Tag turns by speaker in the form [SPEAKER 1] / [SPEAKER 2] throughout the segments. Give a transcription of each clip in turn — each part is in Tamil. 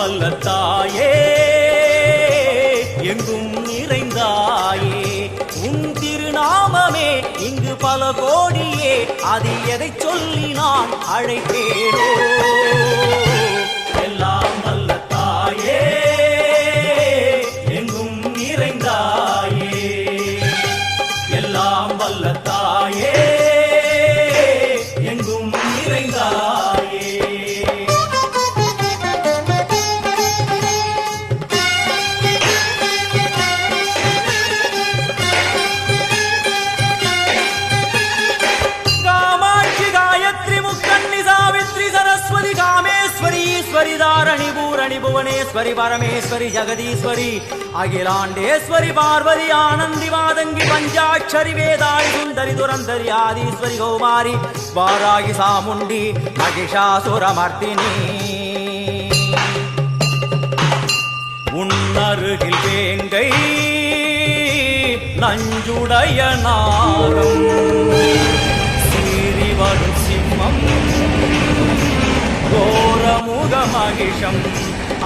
[SPEAKER 1] வல்ல தாயே எங்கும் நிறைந்தாயே உன் திருநாமமே இங்கு பல கோடியே அது எதை சொல்லி நான் அழைப்பேனோ எல்லாம் வல்ல தாயே எங்கும் நிறைந்தாயே எல்லாம் வல்ல தாயே எங்கும் நிறைந்தாயே कामेश्वरी धारणी पूरणी भुवनेश्वरी परमेश्वरी जगदीश्वरी अखिलांडेश्वरी पार्वती आनंदी वादंगी पंचाक्षरी वेदाई सुंदरी दुरंधरी आदिश्वरी कौमारी वारागी सामुंडी महिषासुरमर्दिनी உன்னருகில் வேங்கை நஞ்சுடைய நாகம் சீறி வரும் சிம்மம் கோரமுக மகிஷம்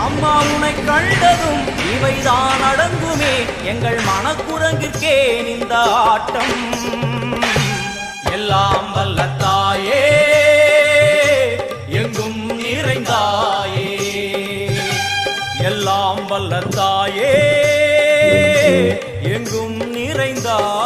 [SPEAKER 1] அம்மா உன்னை கண்டதும் இவைதான் அடங்குமே எங்கள் மனக்குரங்கிற்கே இந்த ஆட்டம் எல்லாம் வல்ல தாயே எங்கும் நிறைந்தாயே எல்லாம் வல்ல தாயே எங்கும் நிறைந்தாயே